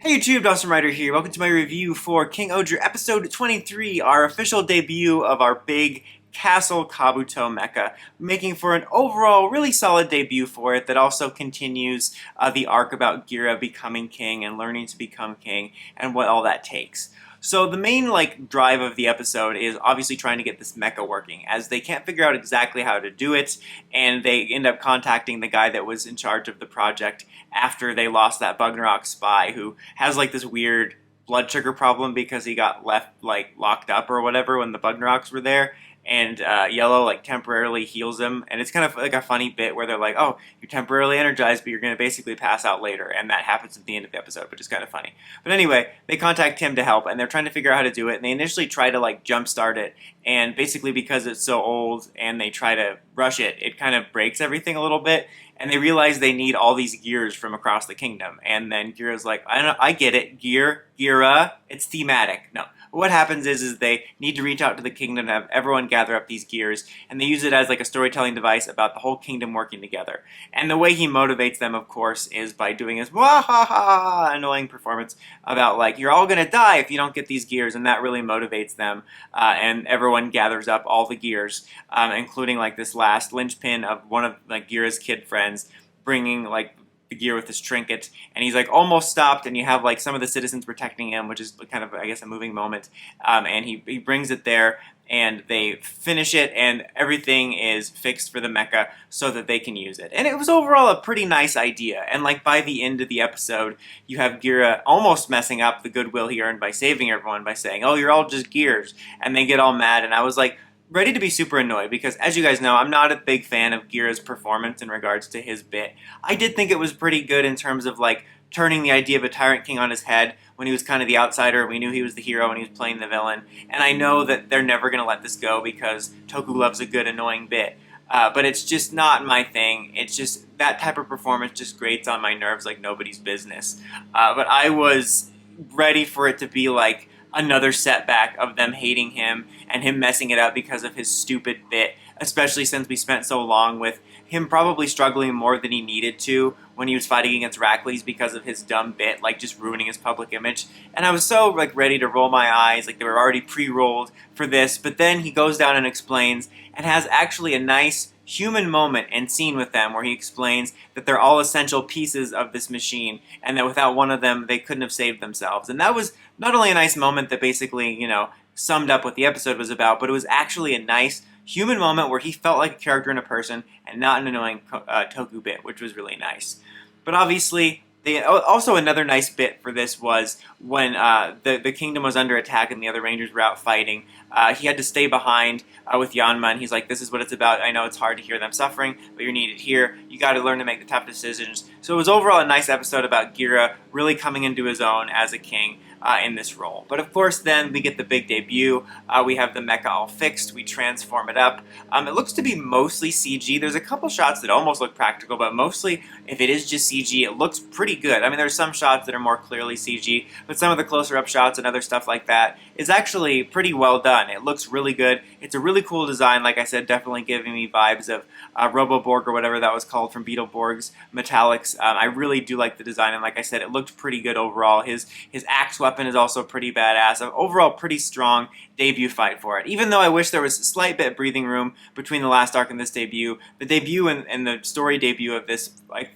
Hey YouTube, Awesome Rider here. Welcome to my review for King-ohger episode 23, our official debut of our big Castle Kabuto mecha, making for an overall really solid debut for it that also continues the arc about Gira becoming king and learning to become king and what all that takes. So the main drive of the episode is obviously trying to get this mecha working, as they can't figure out exactly how to do it, and they end up contacting the guy that was in charge of the project after they lost that Bugnarok spy who has this weird blood sugar problem because he got left locked up or whatever when the Bugnaroks were there. And Yellow temporarily heals him, and it's kind of a funny bit where they're like, "Oh, you're temporarily energized, but you're going to basically pass out later," and that happens at the end of the episode, which is kind of funny. But anyway, they contact him to help, and they're trying to figure out how to do it. And they initially try to jumpstart it, and basically because it's so old and they try to rush it, it kind of breaks everything a little bit. And they realize they need all these gears from across the kingdom. And then Gira's like, I get it, Gira, it's thematic. No. What happens is they need to reach out to the kingdom to have everyone gather up these gears, and they use it as a storytelling device about the whole kingdom working together. And the way he motivates them, of course, is by doing his wah-ha-ha annoying performance about you're all gonna die if you don't get these gears, and that really motivates them. And everyone gathers up all the gears, including this last linchpin of one of Gira's kid friends, bringing the gear with his trinket, and he's almost stopped, and you have some of the citizens protecting him, which is kind of, I guess, a moving moment. And he brings it there, and they finish it, and everything is fixed for the mecha so that they can use it. And it was overall a pretty nice idea. And by the end of the episode, you have Gira almost messing up the goodwill he earned by saving everyone by saying, "Oh, you're all just gears," and they get all mad, and I was ready to be super annoyed because, as you guys know, I'm not a big fan of Gira's performance in regards to his bit. I did think it was pretty good in terms of turning the idea of a tyrant king on his head when he was kind of the outsider. We knew he was the hero and he was playing the villain, and I know that they're never going to let this go because Toku loves a good annoying bit. But it's just not my thing. It's just that type of performance just grates on my nerves like nobody's business. But I was ready for it to be another setback of them hating him and him messing it up because of his stupid bit, especially since we spent so long with him probably struggling more than he needed to when he was fighting against Rackley's because of his dumb bit, just ruining his public image. And I was so ready to roll my eyes, they were already pre-rolled for this, but then he goes down and explains and has actually a nice human moment and scene with them where he explains that they're all essential pieces of this machine and that without one of them they couldn't have saved themselves. And that was not only a nice moment that basically, summed up what the episode was about, but it was actually a nice human moment where he felt like a character and a person and not an annoying Toku bit, which was really nice. But obviously, also another nice bit for this was when the kingdom was under attack and the other rangers were out fighting. He had to stay behind with Yanma, and he's like, "This is what it's about. I know it's hard to hear them suffering, but you're needed here. You got to learn to make the tough decisions." So it was overall a nice episode about Gira really coming into his own as a king in this role. But of course, then we get the big debut. We have the mecha all fixed. We transform it up. It looks to be mostly CG. There's a couple shots that almost look practical, but mostly, if it is just CG, it looks pretty good. I mean, there's some shots that are more clearly CG, but some of the closer-up shots and other stuff like that is actually pretty well done. It looks really good. It's a really cool design. Like I said, definitely giving me vibes of Roboborg or whatever that was called from Beetleborg's Metallics. I really do like the design, and like I said, it looked pretty good overall. His axe weapon is also pretty badass. Overall, pretty strong debut fight for it. Even though I wish there was a slight bit of breathing room between the last arc and this debut, the debut and the story debut of this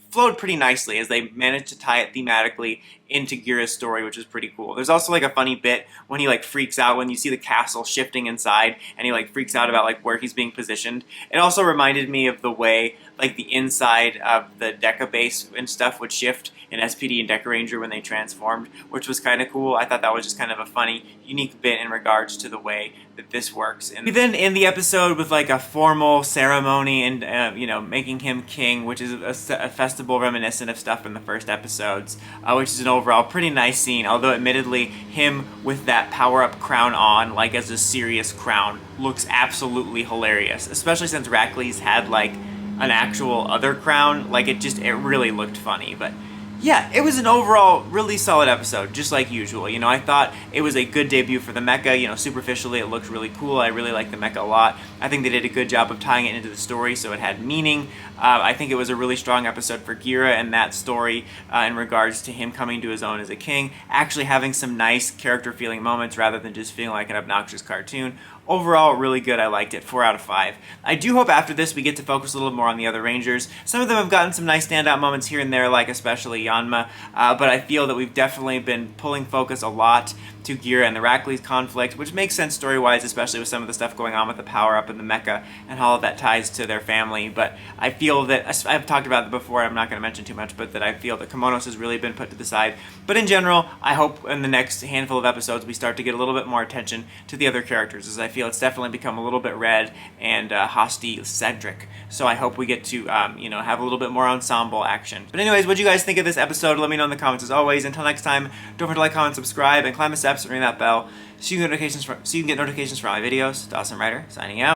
flowed pretty nicely as they managed to tie it thematically into Gira's story, which is pretty cool. There's also a funny bit when he freaks out when you see the castle shifting inside, and he freaks out about where he's being positioned. It also reminded me of the way the inside of the Deca base and stuff would shift in SPD and Deca Ranger when they transformed, which was kind of cool. I thought that was just kind of a funny, unique bit in regards to the way that this works. And we then end the episode with a formal ceremony and making him king, which is a festival reminiscent of stuff from the first episodes, which is an overall pretty nice scene. Although admittedly, him with that power-up crown on, as a serious crown, looks absolutely hilarious. Especially since Rackley's had an actual other crown. It really looked funny. But Yeah, it was an overall really solid episode, just like usual. I thought it was a good debut for the mecha. Superficially it looked really cool. I really like the mecha a lot. I think they did a good job of tying it into the story so it had meaning. I think it was a really strong episode for Gira and that story in regards to him coming to his own as a king, actually having some nice character feeling moments rather than just feeling like an obnoxious cartoon. Overall, really good. I liked it. 4 out of 5. I do hope after this we get to focus a little more on the other Rangers. Some of them have gotten some nice standout moments here and there, like especially Yanma, but I feel that we've definitely been pulling focus a lot to Gira and the Rackley's conflict, which makes sense story-wise, especially with some of the stuff going on with the power-up and the mecha and how all of that ties to their family. But I feel that, I've talked about it before, I'm not going to mention too much, but that I feel that Kimonos has really been put to the side. But in general, I hope in the next handful of episodes we start to get a little bit more attention to the other characters, as I feel it's definitely become a little bit red and Hosti-centric. So I hope we get to, have a little bit more ensemble action. But anyways, what do you guys think of this episode? Let me know in the comments as always. Until next time, don't forget to like, comment, subscribe, and climb the steps and ring that bell so you can get notifications from all my videos. Dawson Ryder, signing out.